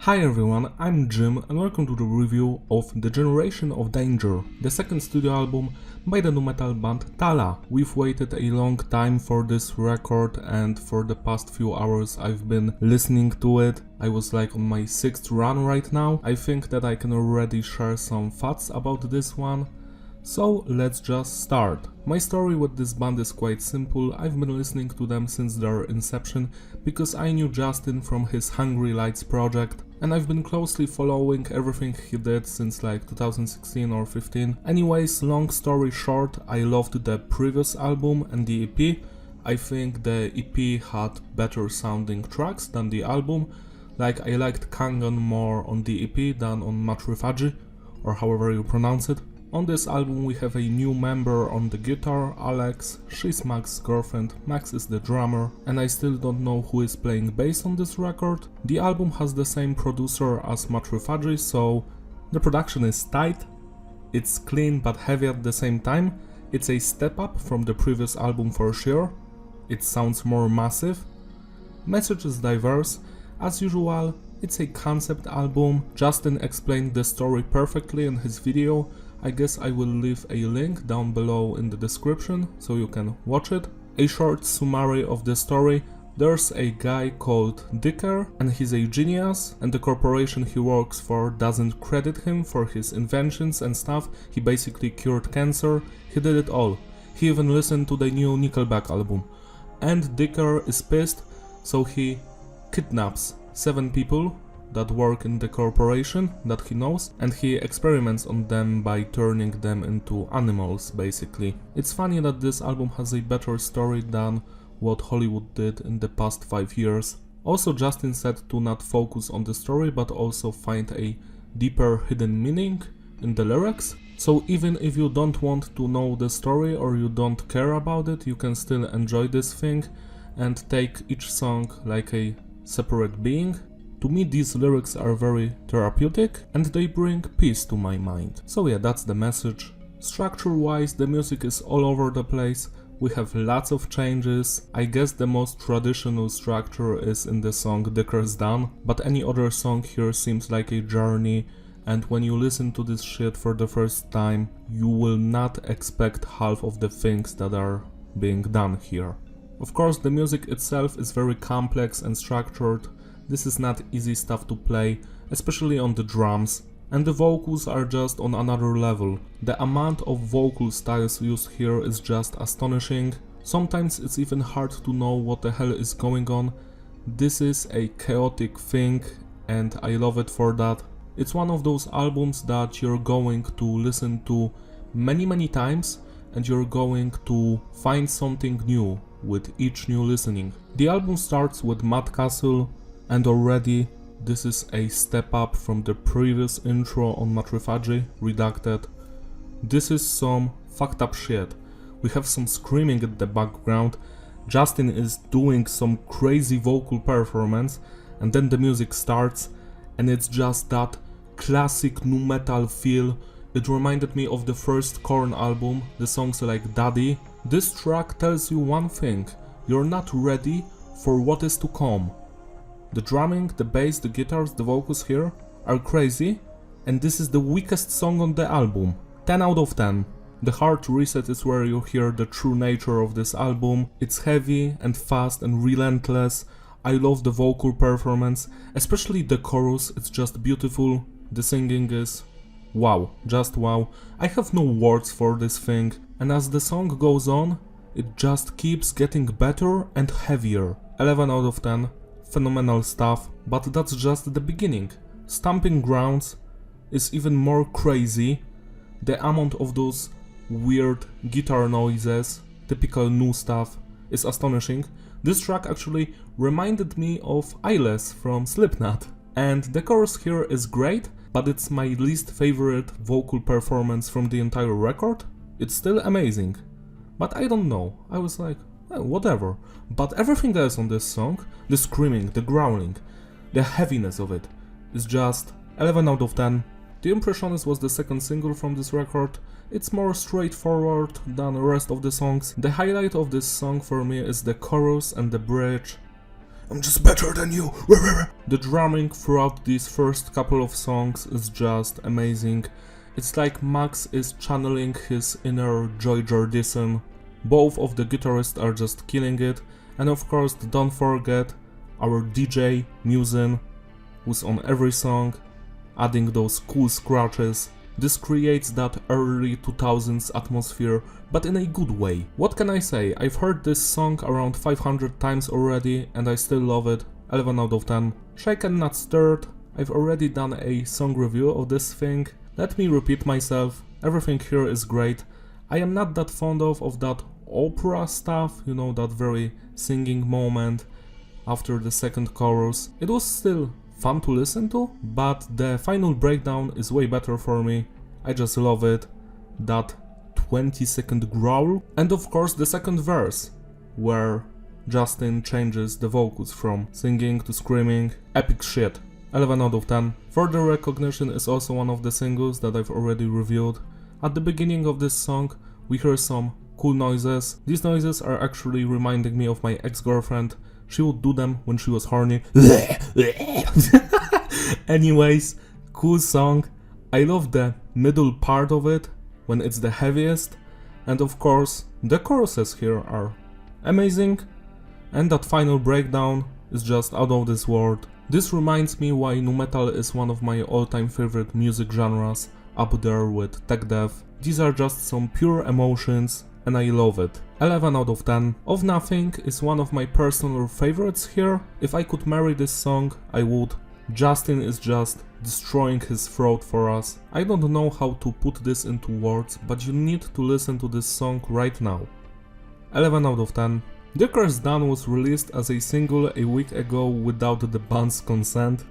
Hi everyone, I'm Jim and welcome to the review of The Generation of Danger, the second studio album by the nu metal band Tallah. We've waited a long time for this record and for the past few hours I've been listening to it. I was like on my 6th run right now. I think that I can already share some facts about this one. So let's just start. My story with this band is quite simple. I've been listening to them since their inception because I knew Justin from his Hungry Lights project and I've been closely following everything he did since like 2016 or 15. Anyways, long story short, I loved the previous album and the EP. I think the EP had better sounding tracks than the album. Like I liked Kangen more on the EP than on Matrifagi, or however you pronounce it. On this album we have a new member on the guitar, Alex. She's Max's girlfriend, Max is the drummer, and I still don't know who is playing bass on this record. The album has the same producer as Matrifagi, so the production is tight, it's clean but heavy at the same time. It's a step up from the previous album for sure, it sounds more massive. Message is diverse, as usual. It's a concept album. Justin explained the story perfectly in his video. I guess I will leave a link down below in the description so you can watch it. A short summary of the story. There's a guy called Dicker and he's a genius, and the corporation he works for doesn't credit him for his inventions and stuff. He basically cured cancer, he did it all. He even listened to the new Nickelback album. And Dicker is pissed, so he kidnaps 7 people that work in the corporation that he knows, and he experiments on them by turning them into animals basically. It's funny that this album has a better story than what Hollywood did in the past 5 years. Also, Justin said to not focus on the story but also find a deeper hidden meaning in the lyrics. So even if you don't want to know the story or you don't care about it, you can still enjoy this thing and take each song like a separate being. To me these lyrics are very therapeutic and they bring peace to my mind. So yeah, that's the message. Structure wise, the music is all over the place. We have lots of changes. I guess the most traditional structure is in the song Dicker's Done, but any other song here seems like a journey, and when you listen to this shit for the first time, you will not expect half of the things that are being done here. Of course, the music itself is very complex and structured. This is not easy stuff to play, especially on the drums, and the vocals are just on another level. The amount of vocal styles used here is just astonishing. Sometimes it's even hard to know what the hell is going on. This is a chaotic thing and I love it for that. It's one of those albums that you're going to listen to many times and you're going to find something new with each new listening. The album starts with Mad Castle, and already this is a step up from the previous intro on Matrifagi, Redacted. This is some fucked up shit. We have some screaming at the background, Justin is doing some crazy vocal performance, and then the music starts and it's just that classic nu metal feel. It reminded me of the first Korn album, the songs like Daddy. This track tells you one thing: you're not ready for what is to come. The drumming, the bass, the guitars, the vocals here are crazy, and this is the weakest song on the album. 10 out of 10. The Hard Reset is where you hear the true nature of this album. It's heavy and fast and relentless. I love the vocal performance, especially the chorus, it's just beautiful. The singing is wow, just wow. I have no words for this thing, and as the song goes on, it just keeps getting better and heavier. 11 out of 10. Phenomenal stuff, but that's just the beginning. Stomping Grounds is even more crazy. The amount of those weird guitar noises, typical nu stuff, is astonishing. This track actually reminded me of Eyeless from Slipknot, and the chorus here is great, but it's my least favorite vocal performance from the entire record. It's still amazing, but I don't know, I was like, whatever. But everything else on this song, the screaming, the growling, the heaviness of it, is just 11 out of 10. The Impressionist was the second single from this record. It's more straightforward than the rest of the songs. The highlight of this song for me is the chorus and the bridge. I'm just better than you. The drumming throughout these first couple of songs is just amazing. It's like Max is channeling his inner Joy Jordison. Both of the guitarists are just killing it. And of course, don't forget our DJ, Musin, who's on every song, adding those cool scratches. This creates that early 2000s atmosphere, but in a good way. What can I say? I've heard this song around 500 times already and I still love it. 11 out of 10. Shaken not stirred. I've already done a song review of this thing. Let me repeat myself. Everything here is great. I am not that fond of that opera stuff, you know, that very singing moment after the second chorus. It was still fun to listen to, but the final breakdown is way better for me. I just love it. That 20-second growl. And of course the second verse, where Justin changes the vocals from singing to screaming. Epic shit. 11 out of 10. Further Recognition is also one of the singles that I've already reviewed. At the beginning of this song we hear some cool noises. These noises are actually reminding me of my ex-girlfriend. She would do them when she was horny. Anyways, cool song. I love the middle part of it, when it's the heaviest. And of course, the choruses here are amazing. And that final breakdown is just out of this world. This reminds me why nu metal is one of my all-time favorite music genres, up there with tech death. These are just some pure emotions, and I love it. 11 out of 10. Of Nothing is one of my personal favorites here. If I could marry this song, I would. Justin is just destroying his throat for us. I don't know how to put this into words, but you need to listen to this song right now. 11 out of 10. The Curse Done was released as a single a week ago without the band's consent.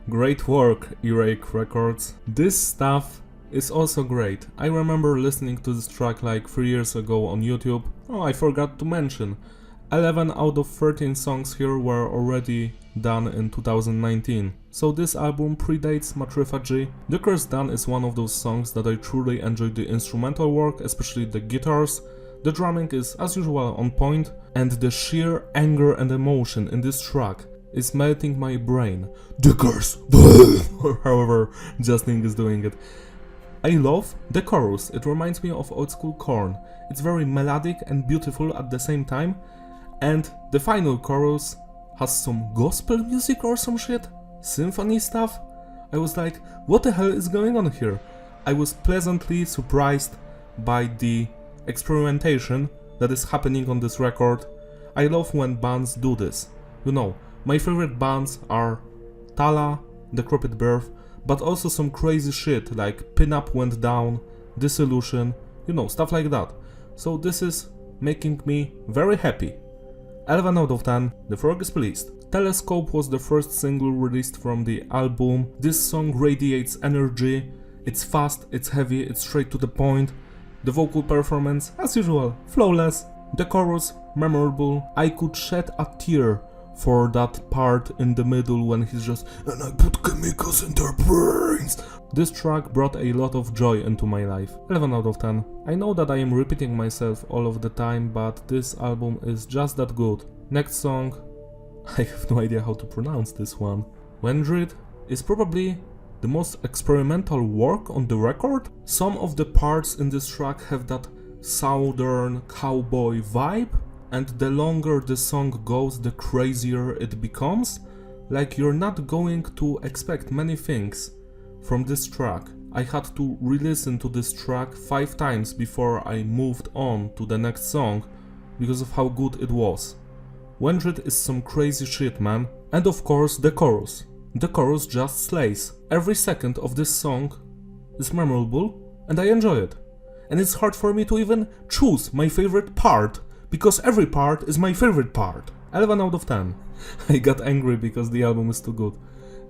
Great work, Earache Records. This stuff is also great. I remember listening to this track like 3 years ago on YouTube. Oh, I forgot to mention. 11 out of 13 songs here were already done in 2019. So this album predates Matrifagy. The Curse Done is one of those songs that I truly enjoyed the instrumental work, especially the guitars. The drumming is as usual on point, and the sheer anger and emotion in this track is melting my brain. The curse! Or however Justin is doing it. I love the chorus. It reminds me of old school Korn. It's very melodic and beautiful at the same time. And the final chorus has some gospel music or some shit? Symphony stuff? I was like, what the hell is going on here? I was pleasantly surprised by the experimentation that is happening on this record. I love when bands do this. You know, my favorite bands are Tallah, Decrepit Birth, but also some crazy shit like Pinup Went Down, Dissolution, you know, stuff like that. So this is making me very happy. 11 out of 10, The Frog is Pleased. Telescope was the first single released from the album. This song radiates energy, it's fast, it's heavy, it's straight to the point. The vocal performance, as usual, flawless. The chorus, memorable. I could shed a tear for that part in the middle when he's just "and I put chemicals in their brains." This track brought a lot of joy into my life. 11 out of 10. I know that I am repeating myself all of the time, but this album is just that good. Next song, I have no idea how to pronounce this one. Wendrid is probably the most experimental work on the record. Some of the parts in this track have that southern cowboy vibe, and the longer the song goes, the crazier it becomes. Like, you're not going to expect many things from this track. I had to re-listen to this track 5 times before I moved on to the next song because of how good it was. Wendrid is some crazy shit, man. And of course the chorus. The chorus just slays. Every second of this song is memorable and I enjoy it. And it's hard for me to even choose my favorite part, because every part is my favorite part. 11 out of 10. I got angry because the album is too good.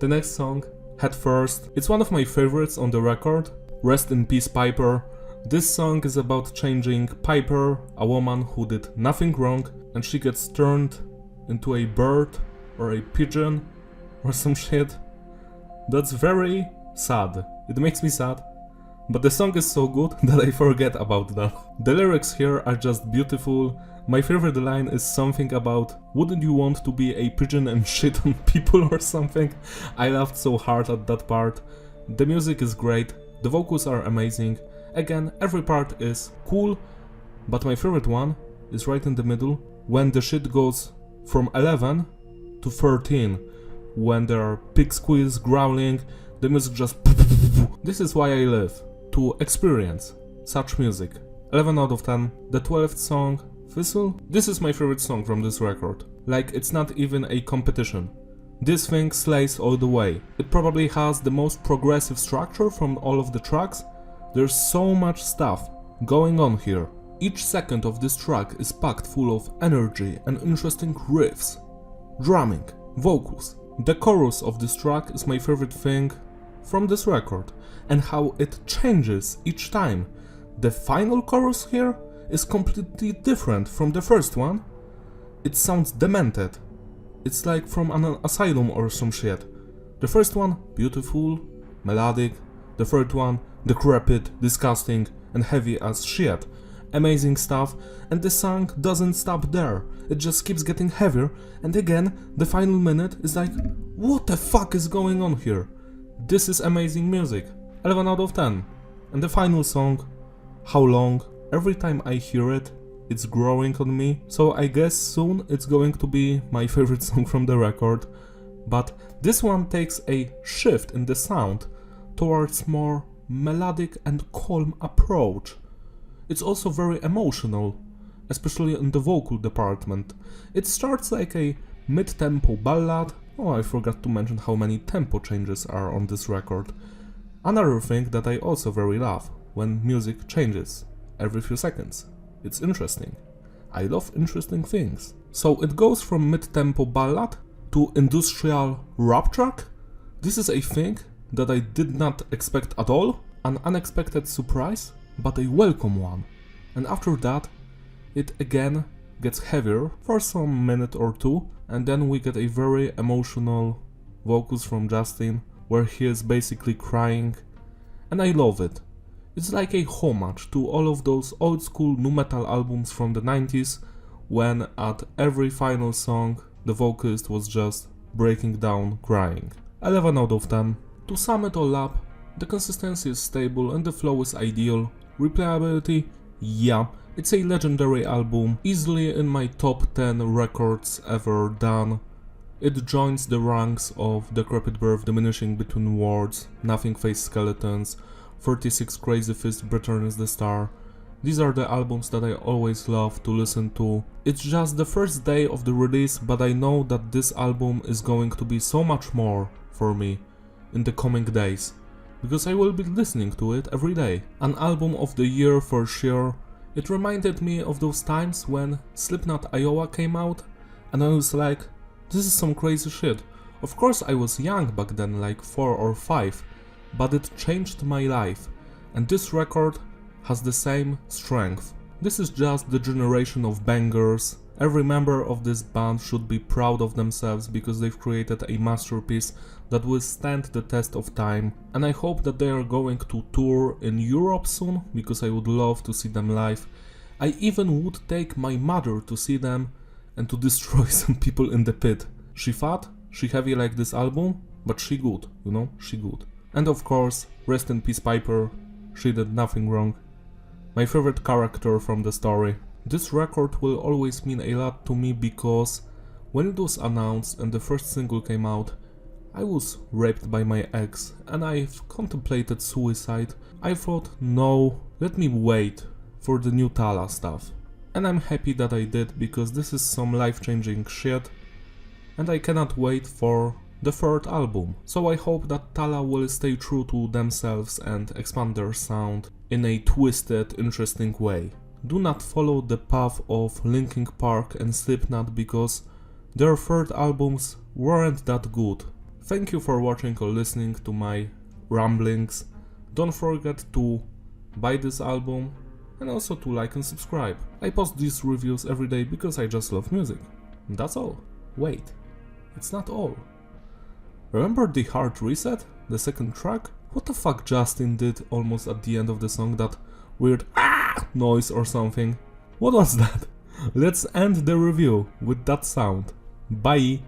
The next song, Head First. It's one of my favorites on the record. Rest in peace, Piper. This song is about changing Piper, a woman who did nothing wrong, and she gets turned into a bird or a pigeon or some shit. That's very sad. It makes me sad. but the song is so good that I forget about that. The lyrics here are just beautiful. My favorite line is something about, wouldn't you want to be a pigeon and shit on people or something? I laughed so hard at that part. The music is great, the vocals are amazing. Again, every part is cool, but my favorite one is right in the middle, when the shit goes from 11 to 13, when there are pig squeals growling, the music just... This is why I live, to experience such music. 11 out of 10. The 12th song, Thistle. This is my favorite song from this record. Like, it's not even a competition. This thing slays all the way. It probably has the most progressive structure from all of the tracks. There's so much stuff going on here. Each second of this track is packed full of energy and interesting riffs, drumming, vocals. The chorus of this track is my favorite thing from this record, and how it changes each time. The final chorus here is completely different from the first one. It sounds demented. It's like from an asylum or some shit. The first one, beautiful, melodic. The third one, decrepit, disgusting, and heavy as shit. Amazing stuff, and the song doesn't stop there. It just keeps getting heavier, and again, the final minute is like, what the fuck is going on here? This is amazing music. 11 out of 10. And the final song, How Long? Every time I hear it, it's growing on me, so I guess soon it's going to be my favorite song from the record. But this one takes a shift in the sound towards more melodic and calm approach. It's also very emotional, especially in the vocal department. It starts like a mid-tempo ballad. Oh, I forgot to mention how many tempo changes are on this record. Another thing that I also very love, when music changes every few seconds. It's interesting. I love interesting things. So it goes from mid-tempo ballad to industrial rap track. This is a thing that I did not expect at all. An unexpected surprise, but a welcome one. And after that, it again gets heavier for some minute or two, and then we get a very emotional vocals from Justin, where he is basically crying, and I love it. It's like a homage to all of those old school nu metal albums from the 90s, when at every final song the vocalist was just breaking down crying. 11 out of 10. To sum it all up, the consistency is stable and the flow is ideal. Replayability? Yeah, it's a legendary album, easily in my top 10 records ever done. It joins the ranks of Decrepit Birth, Diminishing Between Words, Nothing Face Skeletons, 36 Crazy Fist, Return is the Star. These are the albums that I always love to listen to. It's just the first day of the release, but I know that this album is going to be so much more for me in the coming days, because I will be listening to it every day. An album of the year for sure. It reminded me of those times when Slipknot Iowa came out, and I was like, this is some crazy shit. Of course I was young back then, like 4 or 5, but it changed my life, and this record has the same strength. This is just the generation of bangers. Every member of this band should be proud of themselves because they've created a masterpiece that will stand the test of time, and I hope that they are going to tour in Europe soon, because I would love to see them live. I even would take my mother to see them and to destroy some people in the pit. She fat, she heavy like this album, but she good, you know, she good. And of course, rest in peace Piper, she did nothing wrong. My favorite character from the story. This record will always mean a lot to me because when it was announced and the first single came out, I was raped by my ex and I've contemplated suicide. I thought, no, let me wait for the new Tallah stuff. And I'm happy that I did, because this is some life-changing shit and I cannot wait for the third album. So I hope that Tallah will stay true to themselves and expand their sound in a twisted, interesting way. Do not follow the path of Linkin Park and Slipknot, because their third albums weren't that good. Thank you for watching or listening to my ramblings. Don't forget to buy this album and also to like and subscribe. I post these reviews every day because I just love music. That's all. Wait, it's not all. Remember the Hard Reset, the second track? What the fuck Justin did almost at the end of the song, that weird ah noise or something? What was that? Let's end the review with that sound. Bye!